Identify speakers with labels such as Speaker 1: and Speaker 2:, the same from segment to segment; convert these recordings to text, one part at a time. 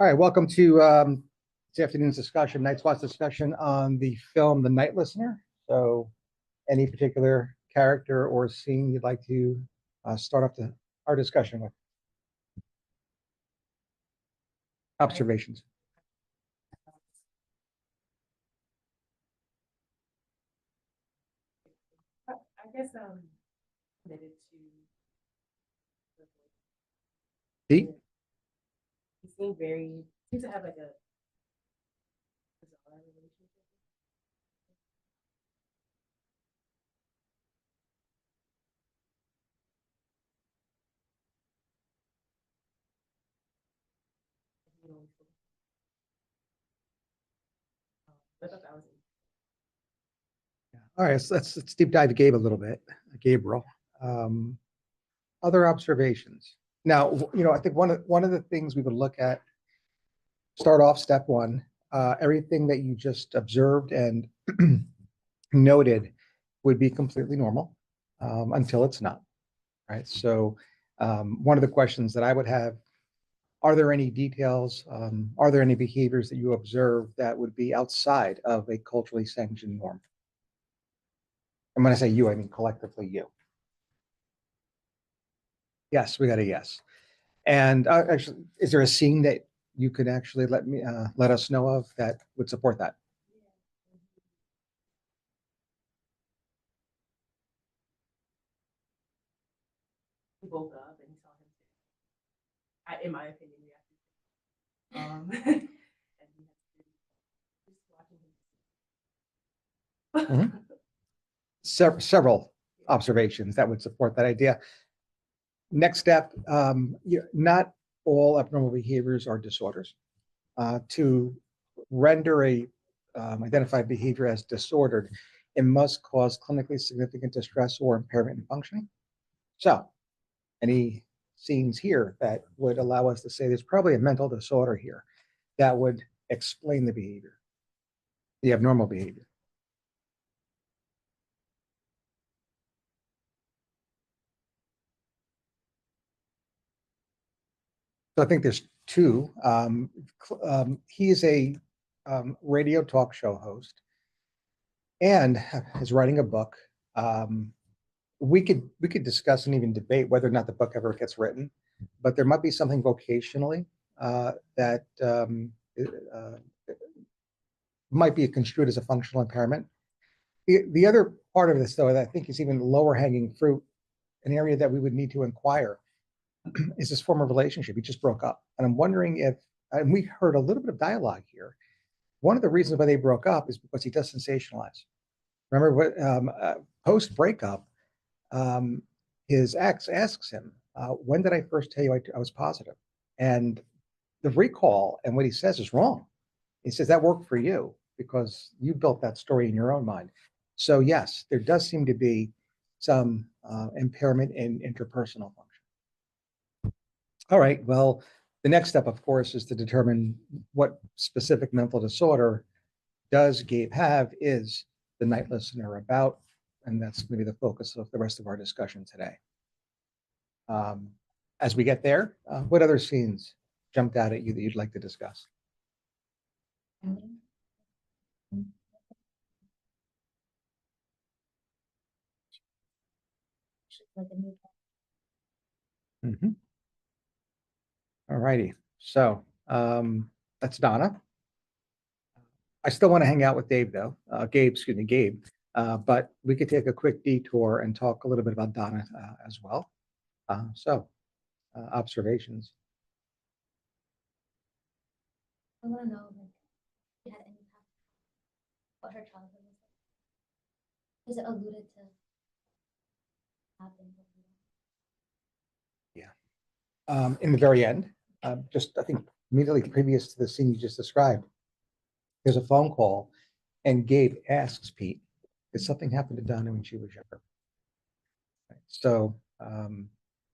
Speaker 1: All right, welcome to this afternoon's discussion, Night Watch discussion on the film The Night Listener. So, any particular character or scene you'd like to start off our discussion with? Observations.
Speaker 2: I guess I'm committed to
Speaker 1: Pete?
Speaker 2: he seems to have like a bizarre relationship. I thought that was
Speaker 1: All right, so let's deep dive Gabe a little bit. Gabriel. Um, Other observations. Now, I think one of the things we would look at, start off step one, everything that you just observed and noted would be completely normal until it's not, right? So one of the questions that I would have, are there any details, are there any behaviors that you observe that would be outside of a culturally sanctioned norm? And when I say you, I mean collectively you. Yes, we got a yes. And actually, is there a scene that you could actually let us know of that would support that?
Speaker 2: he woke up and he saw him. In my opinion, and he has to just watching him.
Speaker 1: Several observations that would support that idea. Next step, not all abnormal behaviors are disorders. To render a identified behavior as disordered, it must cause clinically significant distress or impairment in functioning. So, any scenes here that would allow us to say there's probably a mental disorder here that would explain the behavior, the abnormal behavior. So I think there's two. He is a radio talk show host and is writing a book. We could discuss and even debate whether or not the book ever gets written, but there might be something vocationally that might be construed as a functional impairment. The other part of this, though, that I think is even lower hanging fruit, an area that we would need to inquire, is this former relationship. He just broke up. And I'm wondering if, and we heard a little bit of dialogue here. One of the reasons why they broke up is because he does sensationalize. Remember what post breakup, his ex asks him, when did I first tell you I was positive? And the recall and what he says is wrong. He says that worked for you because you built that story in your own mind. So yes, there does seem to be some impairment in interpersonal function. All right, well, the next step, of course, is to determine what specific mental disorder does Gabe have, is the night listener about, and that's going to be the focus of the rest of our discussion today. As we get there, what other scenes jumped out at you that you'd like to discuss? Mm-hmm. All righty. So that's Donna. I still want to hang out with Dave, though. Gabe, excuse me, Gabe. But we could take a quick detour and talk a little bit about Donna as well. Observations.
Speaker 3: I want to know if she had any past, what her childhood was like. Is it alluded to happen?
Speaker 1: Yeah. In the very end, just I think immediately previous to the scene you just described, there's a phone call, and Gabe asks Pete, "Did something happen to Donna when she was younger?" Right. So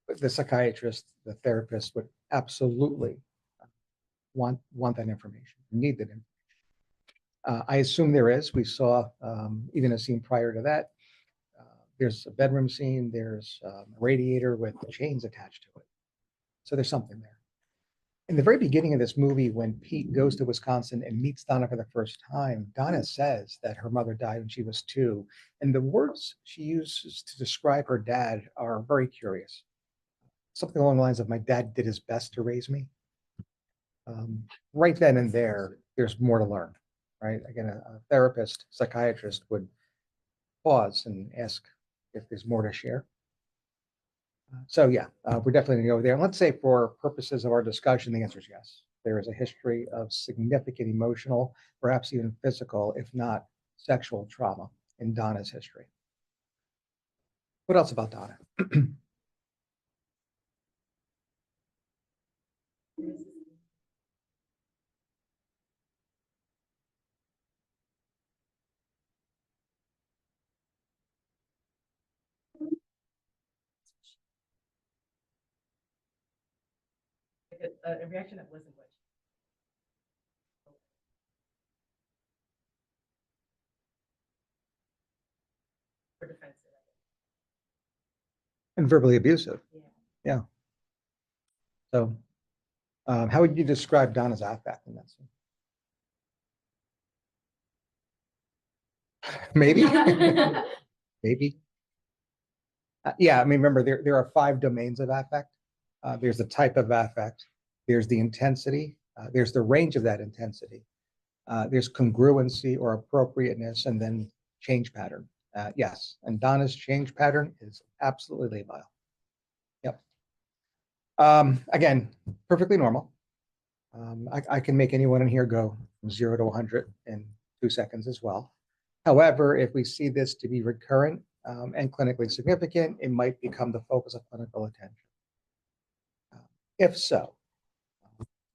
Speaker 1: the psychiatrist, the therapist would absolutely want that information, need that information. I assume there is. We saw even a scene prior to that. There's a bedroom scene. There's a radiator with chains attached to it. So there's something there. In the very beginning of this movie, when Pete goes to Wisconsin and meets Donna for the first time, Donna says that her mother died when she was 2. And the words she uses to describe her dad are very curious. Something along the lines of, my dad did his best to raise me. Right then and there, there's more to learn, right? Again, a therapist, psychiatrist would pause and ask if there's more to share. So yeah, we're definitely gonna go there. And let's say for purposes of our discussion, the answer is yes. There is a history of significant emotional, perhaps even physical, if not sexual trauma in Donna's history. What else about Donna?
Speaker 2: Like a reaction that wasn't what for defensive.
Speaker 1: And verbally abusive.
Speaker 2: Yeah.
Speaker 1: Yeah. So how would you describe Donna's affect in that scene? Maybe, maybe. Yeah, I mean, remember, there are 5 domains of affect. There's the type of affect, there's the intensity, there's the range of that intensity, there's congruency or appropriateness, and then change pattern. Yes, and Donna's change pattern is absolutely labile. Yep. Again, perfectly normal. I can make anyone in here go from 0 to 100 in 2 seconds as well. However, if we see this to be recurrent and clinically significant, it might become the focus of clinical attention. If so,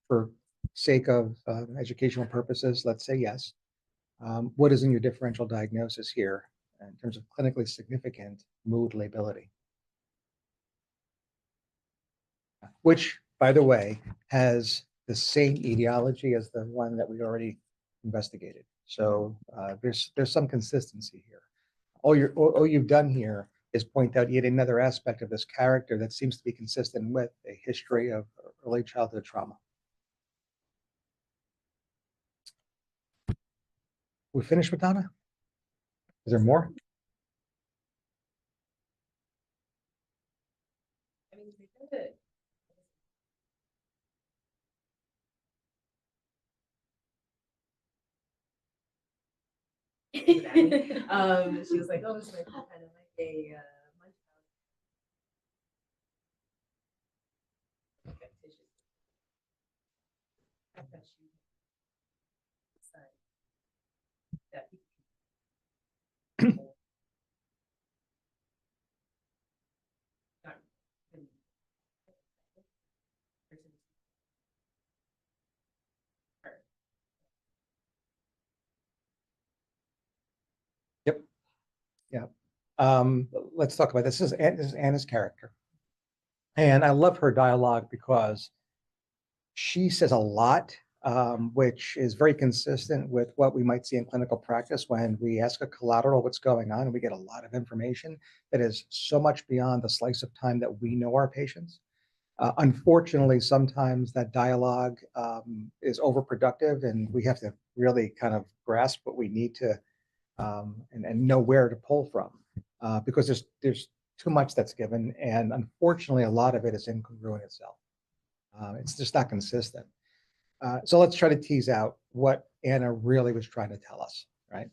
Speaker 1: for sake of educational purposes, let's say yes. What is in your differential diagnosis here in terms of clinically significant mood lability? Which, by the way, has the same etiology as the one that we already investigated. So there's some consistency here. All you've done here is point out yet another aspect of this character that seems to be consistent with a history of early childhood trauma. We finished with Donna? Is there more?
Speaker 2: I mean, they kind of. She was like, oh, it's like kind of like a munch I thought she that not really
Speaker 1: Yep. Yeah. Let's talk about this. This is Anna's character. And I love her dialogue because she says a lot, which is very consistent with what we might see in clinical practice when we ask a collateral what's going on and we get a lot of information that is so much beyond the slice of time that we know our patients. Unfortunately, sometimes that dialogue is overproductive and we have to really kind of grasp what we need to and know where to pull from because there's too much that's given. And unfortunately, a lot of it is incongruent itself. It's just not consistent. So let's try to tease out what Anna really was trying to tell us, right?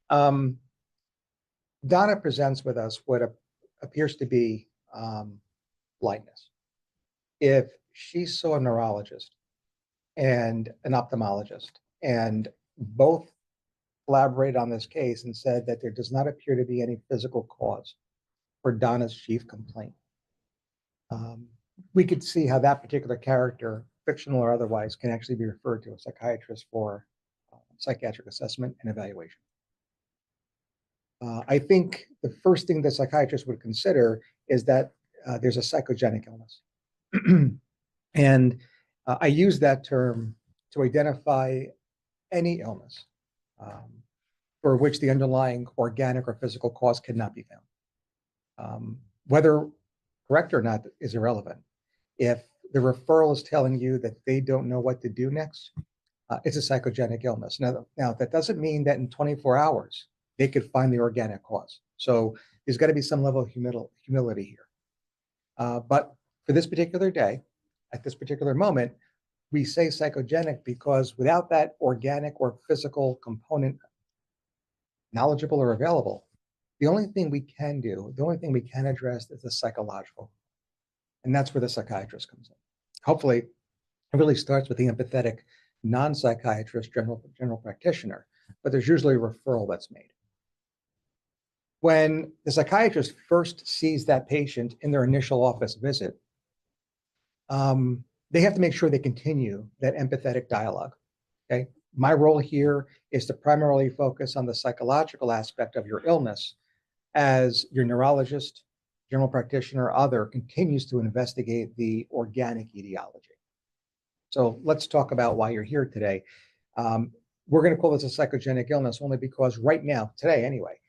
Speaker 1: Donna presents with us what appears to be blindness. If she saw a neurologist and an ophthalmologist and both collaborated on this case and said that there does not appear to be any physical cause for Donna's chief complaint, we could see how that particular character, fictional or otherwise, can actually be referred to a psychiatrist for psychiatric assessment and evaluation. I think the first thing the psychiatrist would consider is that there's a psychogenic illness. And I use that term to identify any illness for which the underlying organic or physical cause cannot be found. Whether correct or not is irrelevant. If the referral is telling you that they don't know what to do next, it's a psychogenic illness. Now, that doesn't mean that in 24 hours they could find the organic cause. So there's got to be some level of humility here. But for this particular day, at this particular moment, we say psychogenic because without that organic or physical component knowledgeable or available, the only thing we can do, the only thing we can address is the psychological. And that's where the psychiatrist comes in. Hopefully, it really starts with the empathetic non-psychiatrist, general practitioner, but there's usually a referral that's made. When the psychiatrist first sees that patient in their initial office visit, they have to make sure they continue that empathetic dialogue. Okay. My role here is to primarily focus on the psychological aspect of your illness as your neurologist, general practitioner, other continues to investigate the organic etiology. So let's talk about why you're here today. We're going to call this a psychogenic illness only because right now, today anyway,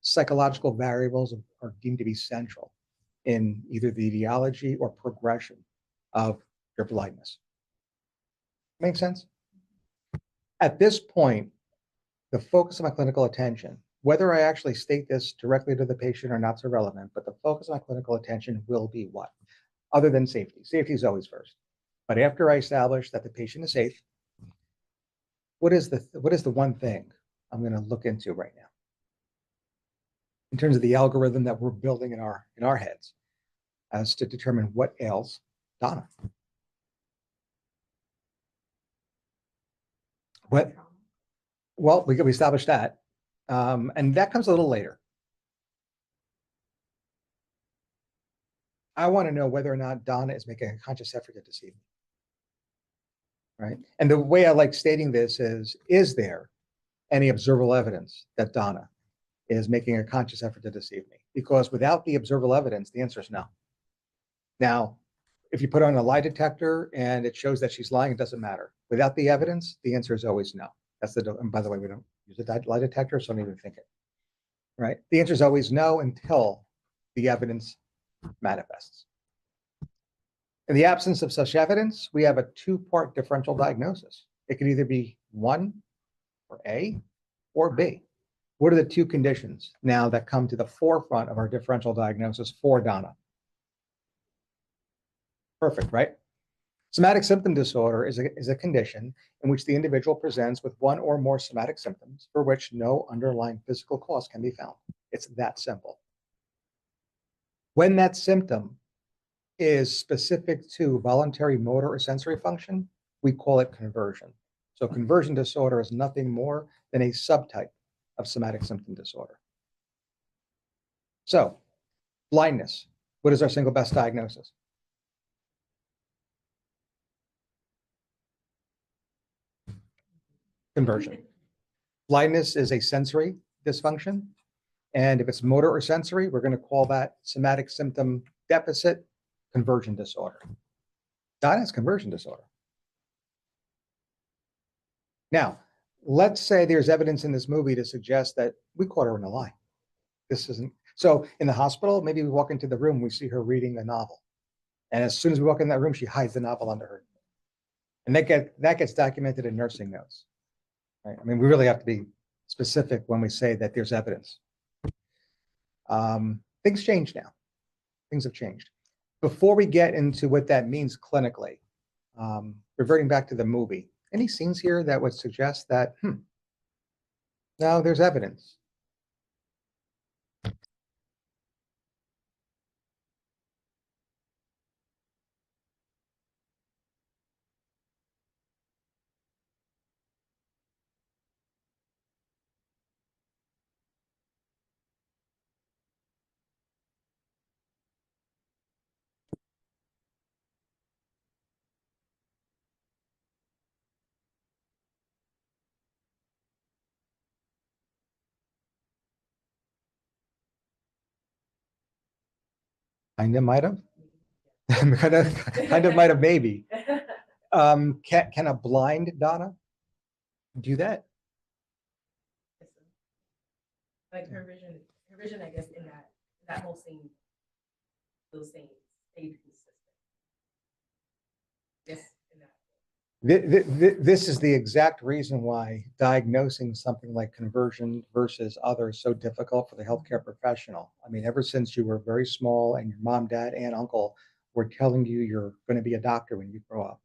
Speaker 1: psychological variables are deemed to be central in either the etiology or progression of your blindness. Make sense? At this point, the focus of my clinical attention, whether I actually state this directly to the patient or not, is irrelevant, but the focus of my clinical attention will be what? Other than safety. Safety is always first. But after I establish that the patient is safe, what is the one thing I'm going to look into right now in terms of the algorithm that we're building in our heads as to determine what ails Donna? What? Well, we established that, and that comes a little later. I want to know whether or not Donna is making a conscious effort to deceive me. Right? And the way I like stating this is there any observable evidence that Donna is making a conscious effort to deceive me? Because without the observable evidence, the answer is no. Now, if you put on a lie detector and it shows that she's lying, it doesn't matter. Without the evidence, the answer is always no. And by the way, we don't use a lie detector, so don't even think it. Right? The answer is always no until the evidence manifests. In the absence of such evidence, we have a two-part differential diagnosis. It could either be 1 or A or B. What are the two conditions now that come to the forefront of our differential diagnosis for Donna? Perfect, right? Somatic symptom disorder is a condition in which the individual presents with one or more somatic symptoms for which no underlying physical cause can be found. It's that simple. When that symptom is specific to voluntary motor or sensory function, we call it conversion. So conversion disorder is nothing more than a subtype of somatic symptom disorder. So blindness, what is our single best diagnosis? Conversion. Blindness is a sensory dysfunction. And if it's motor or sensory, we're going to call that somatic symptom deficit conversion disorder. Donna has conversion disorder. Now, let's say there's evidence in this movie to suggest that we caught her in a lie. This isn't. So in the hospital, maybe we walk into the room, we see her reading a novel. And as soon as we walk in that room, she hides the novel under her. And that gets documented in nursing notes. Right? I mean, we really have to be specific when we say that there's evidence. Things change now. Things have changed. Before we get into what that means clinically, reverting back to the movie, any scenes here that would suggest that, no, there's evidence? Kind of might have. kind of might have maybe. Can a blind Donna do that?
Speaker 2: Like her vision, I guess, in that whole scene, those things stayed consistent.
Speaker 1: This is the exact reason why diagnosing something like conversion versus others is so difficult for the healthcare professional. I mean, ever since you were very small and your mom, dad, and uncle were telling you you're going to be a doctor when you grow up,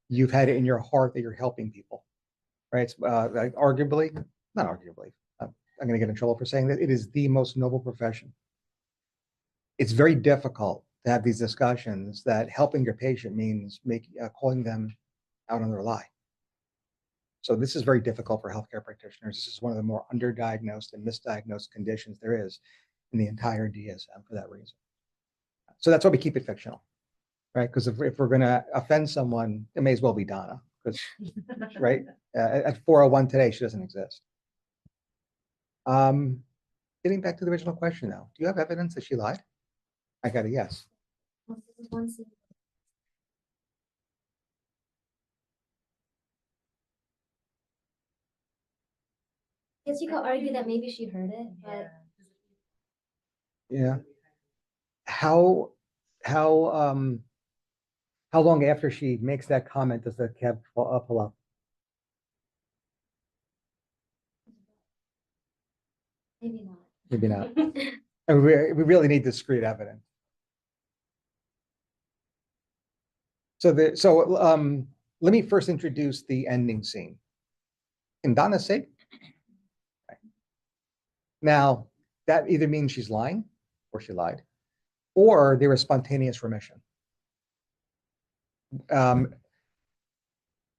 Speaker 1: you've had it in your heart that you're helping people, right? It's, like arguably, not arguably, I'm going to get in trouble for saying that it is the most noble profession. It's very difficult to have these discussions that helping your patient means calling them out on their lie. So this is very difficult for healthcare practitioners. This is one of the more underdiagnosed and misdiagnosed conditions there is in the entire DSM for that reason. So that's why we keep it fictional, right? Because if we're going to offend someone, it may as well be Donna, because right at 401 today she doesn't exist. Getting back to the original question though, do you have evidence that she lied? I got a yes.
Speaker 3: Well, this is one scene. Guess you could argue that maybe she heard it, but
Speaker 1: Yeah. How how how long after she makes that comment does the cab pull up?
Speaker 3: maybe not.
Speaker 1: Maybe not. And we really need discrete evidence. So let me first introduce the ending scene. Can Donna say? Now, that either means she's lying or she lied, or there was spontaneous remission.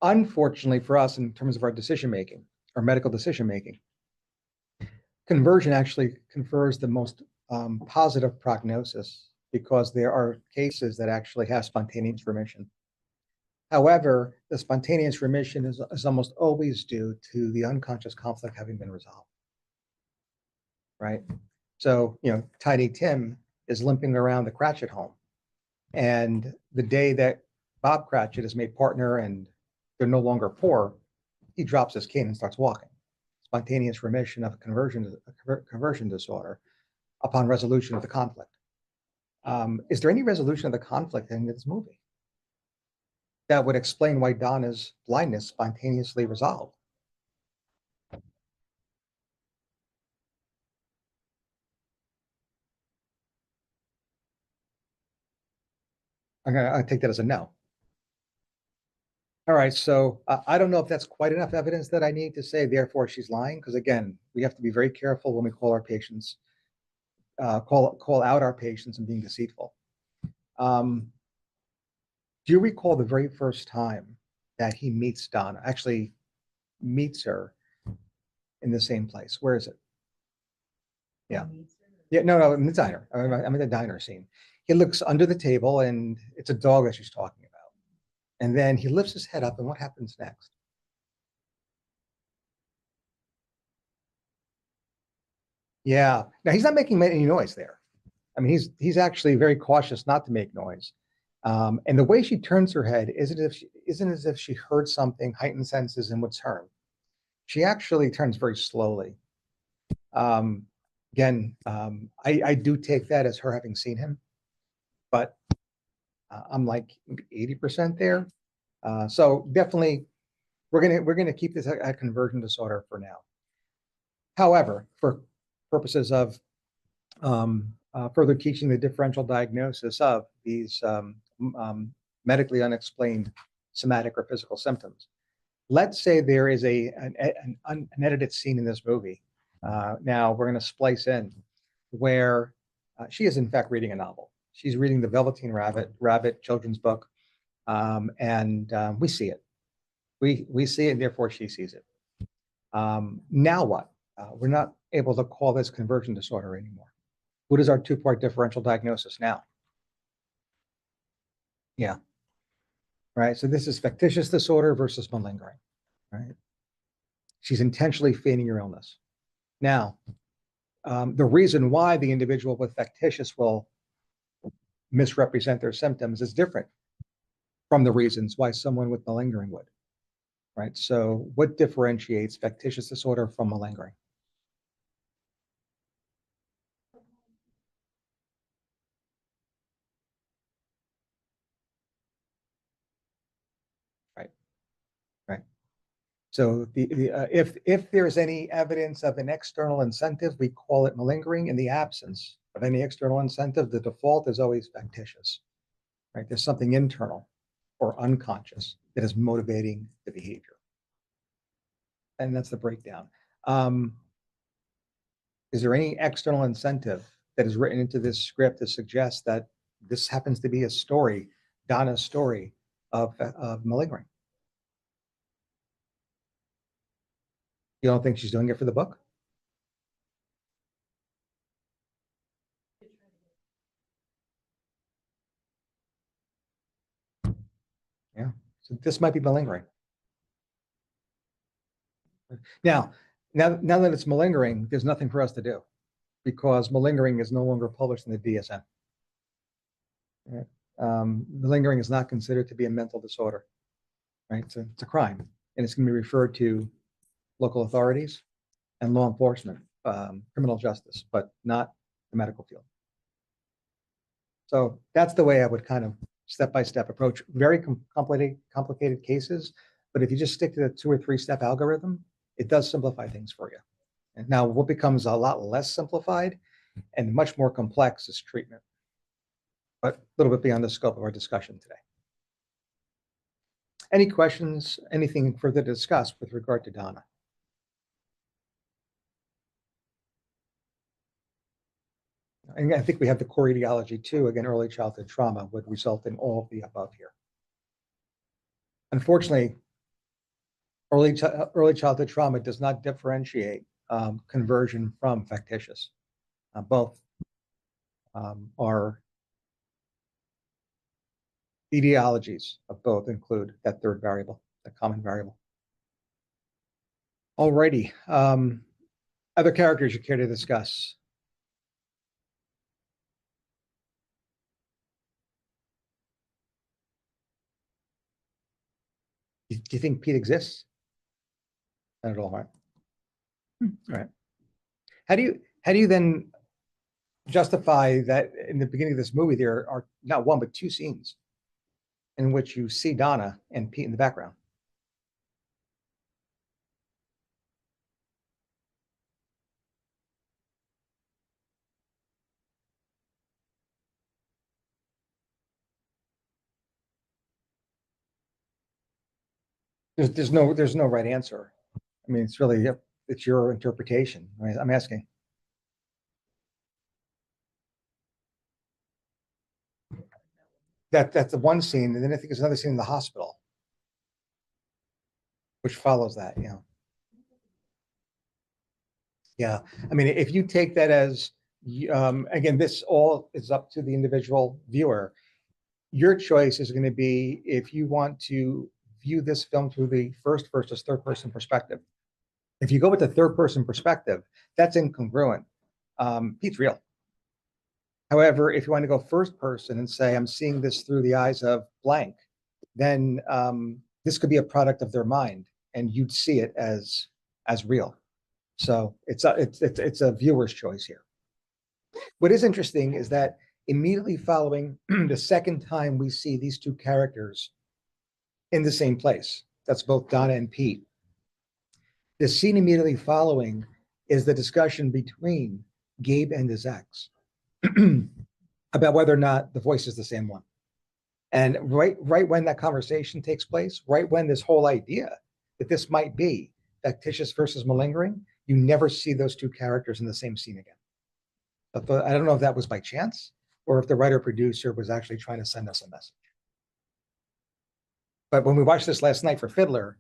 Speaker 1: Unfortunately for us, in terms of our decision making, our medical decision making, conversion actually confers the most positive prognosis because there are cases that actually have spontaneous remission. However, the spontaneous remission is almost always due to the unconscious conflict having been resolved, right? So, Tiny Tim is limping around the Cratchit home. And the day that Bob Cratchit is made partner and they're no longer poor, he drops his cane and starts walking. Spontaneous remission of conversion disorder upon resolution of the conflict. Is there any resolution of the conflict in this movie that would explain why Donna's blindness spontaneously resolved? I take that as a no. All right, so I don't know if that's quite enough evidence that I need to say, therefore she's lying, because again, we have to be very careful when we call our patients, call out our patients and being deceitful. Do you recall the very first time that he meets Donna, actually meets her in the same place? Where is it? Yeah. Yeah, no, in the diner. I'm in the diner scene. He looks under the table and it's a dog that she's talking about. And then he lifts his head up, and what happens next? Yeah. Now he's not making any noise there. I mean, he's actually very cautious not to make noise. And the way she turns her head isn't as if she heard something, heightened senses, and would turn. She actually turns very slowly. Um, again, I do take that as her having seen him, but I'm like 80% there. So definitely, we're gonna keep this a conversion disorder for now. However, for purposes of further teaching the differential diagnosis of these medically unexplained somatic or physical symptoms. Let's say there is an unedited scene in this movie. Now we're going to splice in where she is in fact reading a novel. She's reading the Velveteen Rabbit children's book, and we see it. We see it, and therefore she sees it. Now what? We're not able to call this conversion disorder anymore. What is our two-part differential diagnosis now? Yeah. Right. So this is factitious disorder versus malingering. Right. She's intentionally feigning her illness. Now, the reason why the individual with factitious will misrepresent their symptoms is different from the reasons why someone with malingering would. Right. So what differentiates factitious disorder from malingering? Right. So if there's any evidence of an external incentive, we call it malingering. In the absence of any external incentive, the default is always factitious, right? There's something internal or unconscious that is motivating the behavior. And that's the breakdown. Is there any external incentive that is written into this script to suggest that this happens to be a story, Donna's story of malingering? You don't think she's doing it for the book? Yeah. So this might be malingering. Now that it's malingering, there's nothing for us to do because malingering is no longer published in the DSM. Right? Malingering is not considered to be a mental disorder, right? It's a crime, and it's going to be referred to local authorities and law enforcement, criminal justice, but not the medical field. So that's the way I would kind of step-by-step approach very complicated cases. But if you just stick to the 2 or 3 step algorithm, it does simplify things for you. And now what becomes a lot less simplified and much more complex is treatment, but a little bit beyond the scope of our discussion today. Any questions, anything further to discuss with regard to Donna? And I think we have the core etiology too. Again, early childhood trauma would result in all of the above here. Unfortunately, early childhood trauma does not differentiate conversion from factitious. Both are etiologies of both include that third variable, that common variable. Alrighty. Other characters you care to discuss? Do you think Pete exists? Not at all, right? All right. How do you then justify that in the beginning of this movie there are not one but 2 scenes in which you see Donna and Pete in the background? There's no right answer. I mean, it's really it's your interpretation. Right? I'm asking. That's the one scene, and then I think there's another scene in the hospital, which follows that. Yeah. I mean, if you take that as again, this all is up to the individual viewer. Your choice is going to be if you want to view this film through the first versus third person perspective. If you go with the third person perspective, that's incongruent. Pete's real. However, if you want to go first person and say, I'm seeing this through the eyes of blank, then this could be a product of their mind and you'd see it as real. So it's a viewer's choice here. What is interesting is that immediately following the second time we see these 2 characters in the same place, that's both Donna and Pete. The scene immediately following is the discussion between Gabe and his ex about whether or not the voice is the same one. And right when that conversation takes place, right when this whole idea that this might be factitious versus malingering, you never see those 2 characters in the same scene again. But I don't know if that was by chance or if the writer producer was actually trying to send us a message. But when we watched this last night for Fiddler,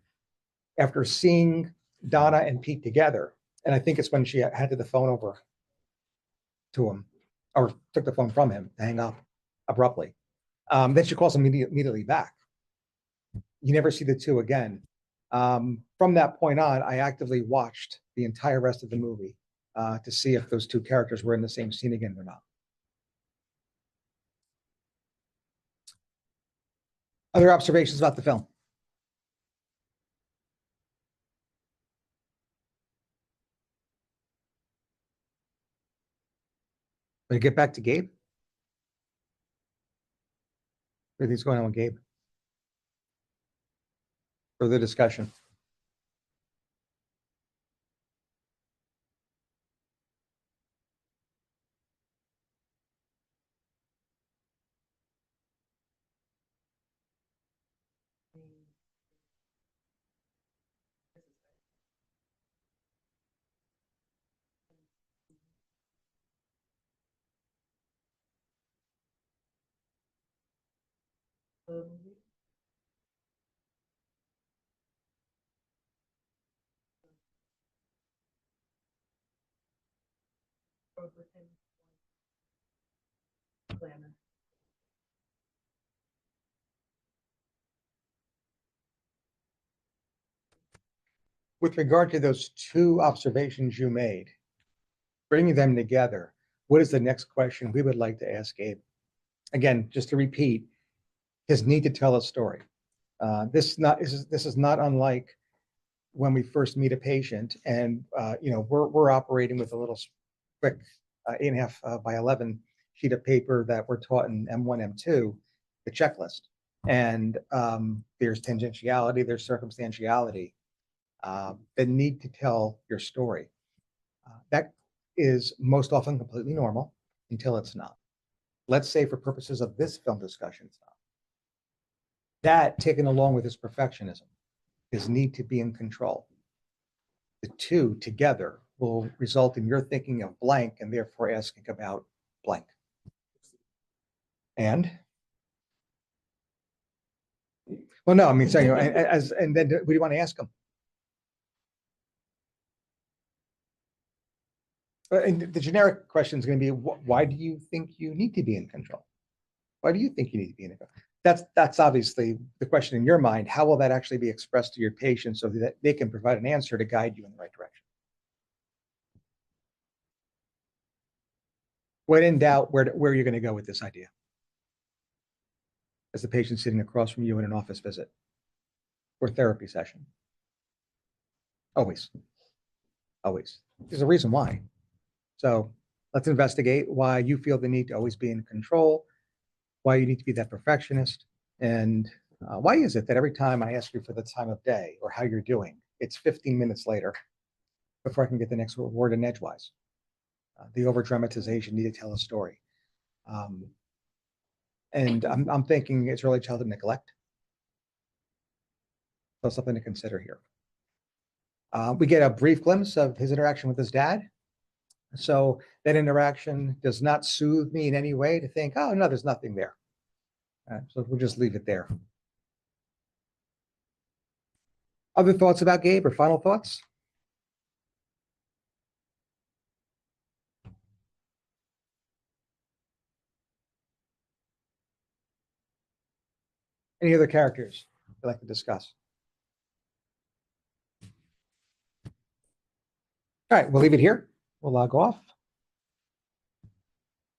Speaker 1: after seeing Donna and Pete together, and I think it's when she handed the phone over to him or took the phone from him to hang up abruptly, then she calls him immediately back. You never see the 2 again. From that point on, I actively watched the entire rest of the movie to see if those 2 characters were in the same scene again or not. Other observations about the film? When you get back to Gabe? Everything's going on with Gabe. Further discussion.
Speaker 2: Glamour.
Speaker 1: With regard to those two observations you made, bringing them together, what is the next question we would like to ask Gabe? Again, just to repeat, his need to tell a story. This is not unlike when we first meet a patient, and we're operating with a little quick 8.5 by 11 sheet of paper that we're taught in M1, M2, the checklist. And there's tangentiality, there's circumstantiality, the need to tell your story. That is most often completely normal until it's not. Let's say for purposes of this film discussion, it's not. That, taken along with his perfectionism, his need to be in control, the two together will result in your thinking of blank and therefore asking about blank. And well, no, I mean, so, and then what do you want to ask them? And the generic question is going to be, why do you think you need to be in control? Why do you think you need to be in control? That's obviously the question in your mind. How will that actually be expressed to your patient so that they can provide an answer to guide you in the right direction? When in doubt, where are you going to go with this idea? As the patient sitting across from you in an office visit or therapy session? Always. Always. There's a reason why. So let's investigate why you feel the need to always be in control, why you need to be that perfectionist, and why is it that every time I ask you for the time of day or how you're doing, it's 15 minutes later before I can get the next word in edgewise? The over dramatization, need to tell a story. And I'm thinking it's early childhood neglect. So something to consider here. We get a brief glimpse of his interaction with his dad. So that interaction does not soothe me in any way to think, oh, no, there's nothing there. So we'll just leave it there. Other thoughts about Gabe or final thoughts? Any other characters you'd like to discuss? All right, we'll leave it here. We'll log off.